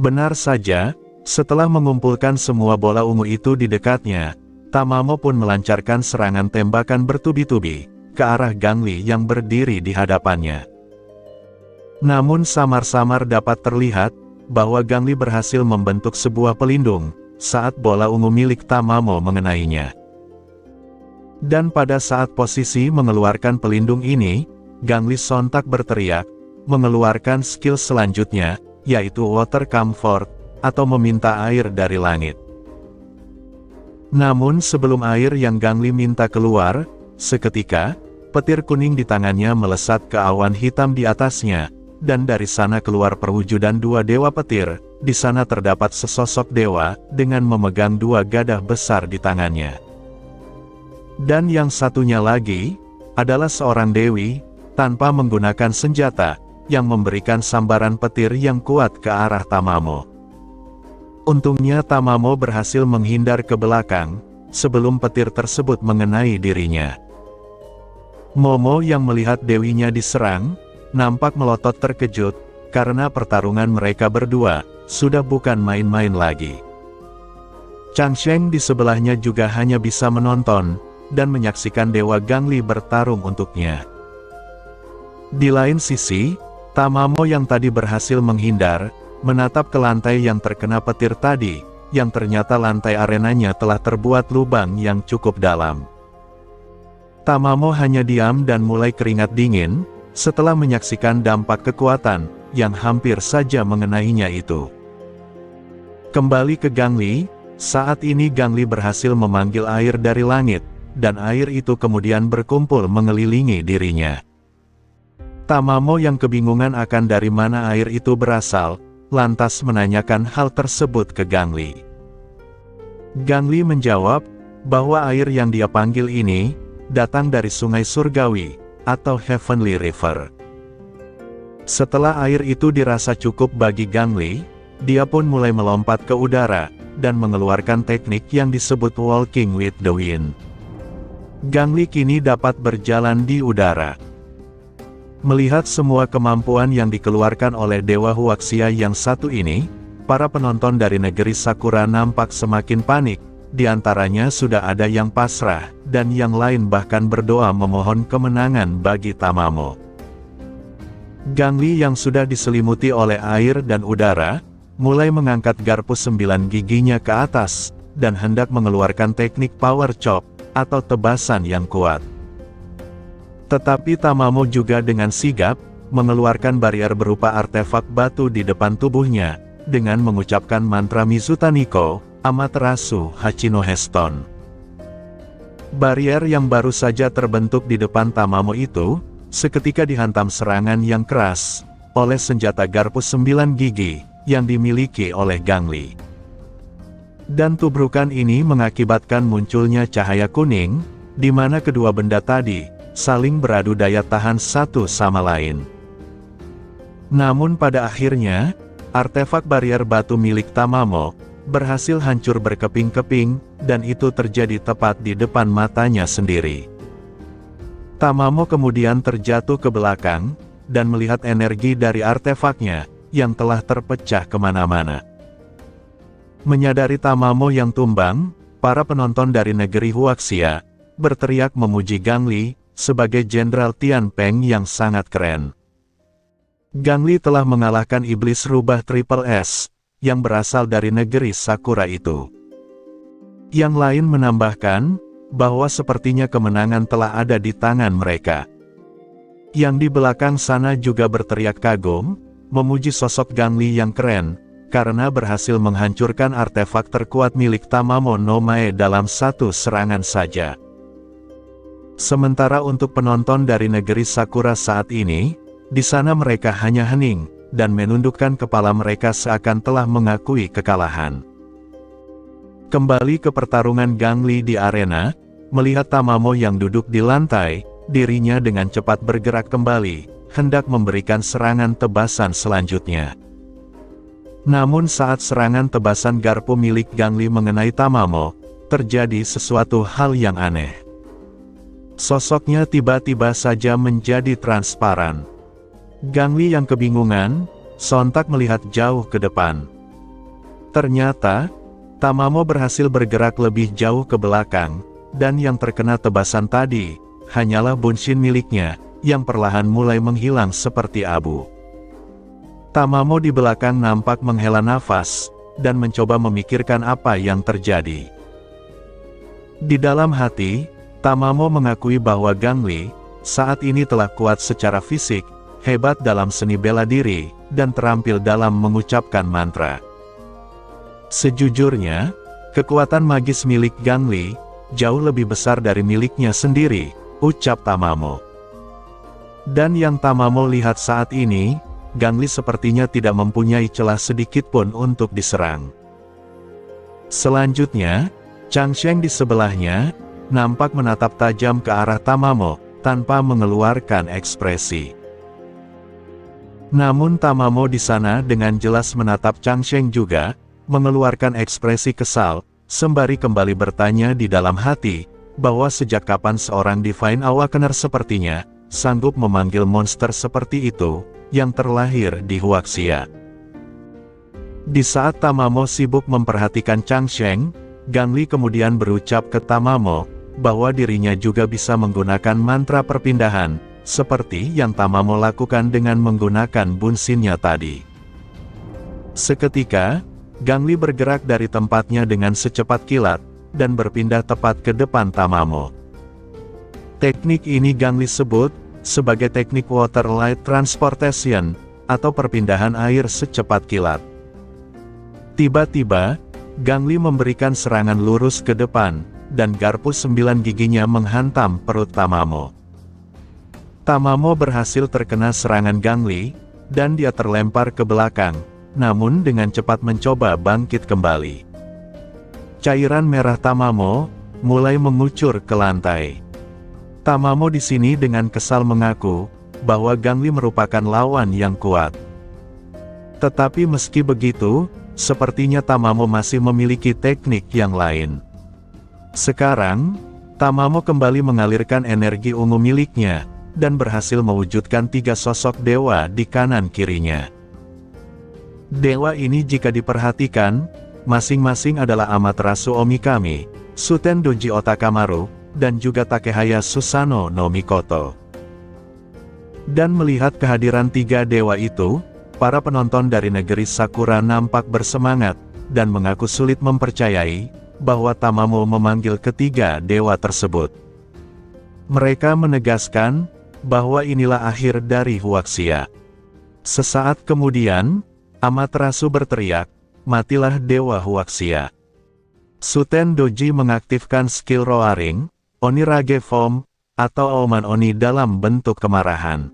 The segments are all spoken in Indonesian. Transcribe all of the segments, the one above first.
Benar saja, setelah mengumpulkan semua bola ungu itu di dekatnya, Tamamo pun melancarkan serangan tembakan bertubi-tubi ke arah Gangli yang berdiri di hadapannya. Namun samar-samar dapat terlihat bahwa Gangli berhasil membentuk sebuah pelindung saat bola ungu milik Tamamo mengenainya. Dan pada saat posisi mengeluarkan pelindung ini, Gangli sontak berteriak, mengeluarkan skill selanjutnya, yaitu Water Comfort, atau meminta air dari langit. Namun sebelum air yang Gangli minta keluar, seketika, petir kuning di tangannya melesat ke awan hitam di atasnya, dan dari sana keluar perwujudan dua dewa petir. Di sana terdapat sesosok dewa, dengan memegang dua gadah besar di tangannya. Dan yang satunya lagi, adalah seorang dewi, tanpa menggunakan senjata, yang memberikan sambaran petir yang kuat ke arah Tamamo. Untungnya Tamamo berhasil menghindar ke belakang, sebelum petir tersebut mengenai dirinya. Momo yang melihat dewinya diserang, nampak melotot terkejut, karena pertarungan mereka berdua, sudah bukan main-main lagi. Changsheng di sebelahnya juga hanya bisa menonton, dan menyaksikan Dewa Gangli bertarung untuknya. Di lain sisi, Tamamo yang tadi berhasil menghindar, menatap ke lantai yang terkena petir tadi, yang ternyata lantai arenanya telah terbuat lubang yang cukup dalam. Tamamo hanya diam dan mulai keringat dingin, setelah menyaksikan dampak kekuatan, yang hampir saja mengenainya itu. Kembali ke Gangli, saat ini Gangli berhasil memanggil air dari langit, dan air itu kemudian berkumpul mengelilingi dirinya. Tamamo yang kebingungan akan dari mana air itu berasal, lantas menanyakan hal tersebut ke Gangli. Gangli menjawab, bahwa air yang dia panggil ini, datang dari sungai surgawi, atau Heavenly River. Setelah air itu dirasa cukup bagi Gangli, dia pun mulai melompat ke udara, dan mengeluarkan teknik yang disebut Walking with the Wind. Gangli kini dapat berjalan di udara. Melihat semua kemampuan yang dikeluarkan oleh Dewa Huaxia yang satu ini, para penonton dari negeri Sakura nampak semakin panik, di antaranya sudah ada yang pasrah, dan yang lain bahkan berdoa memohon kemenangan bagi Tamamo. Gangli yang sudah diselimuti oleh air dan udara, mulai mengangkat garpu 9 giginya ke atas, dan hendak mengeluarkan teknik Power Chop, atau tebasan yang kuat. Tetapi Tamamo juga dengan sigap, mengeluarkan barrier berupa artefak batu di depan tubuhnya, dengan mengucapkan mantra Mizutaniko, Amaterasu Hachinohe Stone. Barrier yang baru saja terbentuk di depan Tamamo itu, seketika dihantam serangan yang keras, oleh senjata garpu 9 gigi, yang dimiliki oleh Gangli. Dan tubrukan ini mengakibatkan munculnya cahaya kuning, di mana kedua benda tadi, saling beradu daya tahan satu sama lain. Namun pada akhirnya, artefak barrier batu milik Tamamo, berhasil hancur berkeping-keping, dan itu terjadi tepat di depan matanya sendiri. Tamamo kemudian terjatuh ke belakang, dan melihat energi dari artefaknya, yang telah terpecah kemana-mana. Menyadari Tamamo yang tumbang, para penonton dari negeri Huaxia, berteriak memuji Gangli, sebagai Jenderal Tian Peng yang sangat keren. Gangli telah mengalahkan iblis rubah Triple S, yang berasal dari negeri Sakura itu. Yang lain menambahkan, bahwa sepertinya kemenangan telah ada di tangan mereka. Yang di belakang sana juga berteriak kagum, memuji sosok Gangli yang keren, karena berhasil menghancurkan artefak terkuat milik Tamamo no Mae dalam satu serangan saja. Sementara untuk penonton dari negeri Sakura saat ini, di sana mereka hanya hening, dan menundukkan kepala mereka seakan telah mengakui kekalahan. Kembali ke pertarungan Gangli di arena, melihat Tamamo yang duduk di lantai, dirinya dengan cepat bergerak kembali, hendak memberikan serangan tebasan selanjutnya. Namun saat serangan tebasan garpu milik Gangli mengenai Tamamo, terjadi sesuatu hal yang aneh. Sosoknya tiba-tiba saja menjadi transparan. Gangli yang kebingungan, sontak melihat jauh ke depan. Ternyata, Tamamo berhasil bergerak lebih jauh ke belakang, dan yang terkena tebasan tadi, hanyalah bunshin miliknya, yang perlahan mulai menghilang seperti abu. Tamamo di belakang nampak menghela nafas, dan mencoba memikirkan apa yang terjadi. Di dalam hati, Tamamo mengakui bahwa Gangli, saat ini telah kuat secara fisik, hebat dalam seni bela diri, dan terampil dalam mengucapkan mantra. Sejujurnya, kekuatan magis milik Gangli, jauh lebih besar dari miliknya sendiri, ucap Tamamo. Dan yang Tamamo lihat saat ini, Gangli sepertinya tidak mempunyai celah sedikitpun untuk diserang. Selanjutnya, Changsheng di sebelahnya, nampak menatap tajam ke arah Tamamo, tanpa mengeluarkan ekspresi. Namun Tamamo di sana dengan jelas menatap Changsheng juga, mengeluarkan ekspresi kesal, sembari kembali bertanya di dalam hati, bahwa sejak kapan seorang Divine Awakener sepertinya, sanggup memanggil monster seperti itu, yang terlahir di Huaxia. Di saat Tamamo sibuk memperhatikan Changsheng, Gangli kemudian berucap ke Tamamo, bahwa dirinya juga bisa menggunakan mantra perpindahan, seperti yang Tamamo lakukan dengan menggunakan bunshinnya tadi. Seketika, Gangli bergerak dari tempatnya dengan secepat kilat, dan berpindah tepat ke depan Tamamo. Teknik ini Gangli sebut sebagai teknik Water Light Transportation, atau perpindahan air secepat kilat. Tiba-tiba, Gangli memberikan serangan lurus ke depan, dan garpu 9 giginya menghantam perut Tamamo. Tamamo berhasil terkena serangan Gangli, dan dia terlempar ke belakang, namun dengan cepat mencoba bangkit kembali. Cairan merah Tamamo mulai mengucur ke lantai. Tamamo di sini dengan kesal mengaku bahwa Gangli merupakan lawan yang kuat. Tetapi meski begitu, sepertinya Tamamo masih memiliki teknik yang lain. Sekarang, Tamamo kembali mengalirkan energi ungu miliknya, dan berhasil mewujudkan 3 sosok dewa di kanan kirinya. Dewa ini jika diperhatikan, masing-masing adalah Amaterasu Omikami, Suten Doji Otakamaru, dan juga Takehaya Susanoo no Mikoto. Dan melihat kehadiran 3 dewa itu, para penonton dari negeri Sakura nampak bersemangat, dan mengaku sulit mempercayai, bahwa Tamamo memanggil ketiga dewa tersebut. Mereka menegaskan, bahwa inilah akhir dari Huaxia. Sesaat kemudian, Amaterasu berteriak, "Matilah Dewa Huaxia." Suten Doji mengaktifkan skill Roaring, Onirage Form, atau auman Oni dalam bentuk kemarahan.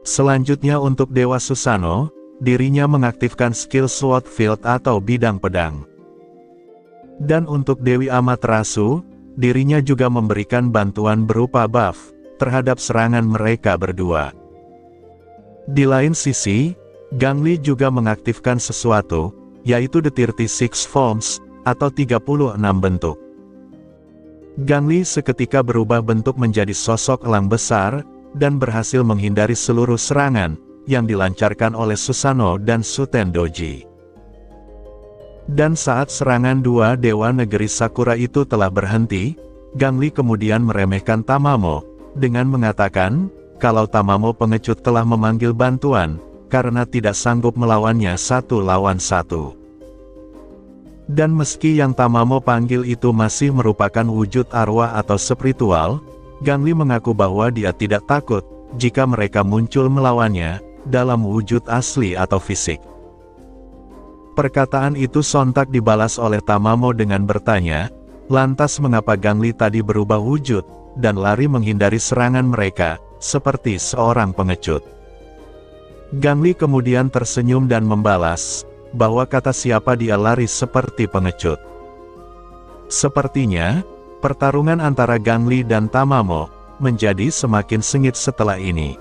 Selanjutnya untuk Dewa Susanoo, dirinya mengaktifkan skill Sword Field atau bidang pedang. Dan untuk Dewi Amaterasu, dirinya juga memberikan bantuan berupa buff terhadap serangan mereka berdua. Di lain sisi, Gangli juga mengaktifkan sesuatu, yaitu The 36 Forms, atau 36 bentuk. Gangli seketika berubah bentuk menjadi sosok elang besar, dan berhasil menghindari seluruh serangan, yang dilancarkan oleh Susanoo dan Suten Doji. Dan saat serangan 2 dewa negeri Sakura itu telah berhenti, Gangli kemudian meremehkan Tamamo, dengan mengatakan, kalau Tamamo pengecut telah memanggil bantuan, karena tidak sanggup melawannya 1 lawan 1. Dan meski yang Tamamo panggil itu masih merupakan wujud arwah atau spiritual, Gangli mengaku bahwa dia tidak takut, jika mereka muncul melawannya, dalam wujud asli atau fisik. Perkataan itu sontak dibalas oleh Tamamo dengan bertanya, lantas mengapa Gangli tadi berubah wujud, dan lari menghindari serangan mereka, seperti seorang pengecut. Gangli kemudian tersenyum dan membalas, bahwa kata siapa dia lari seperti pengecut. Sepertinya, pertarungan antara Gangli dan Tamamo, menjadi semakin sengit setelah ini.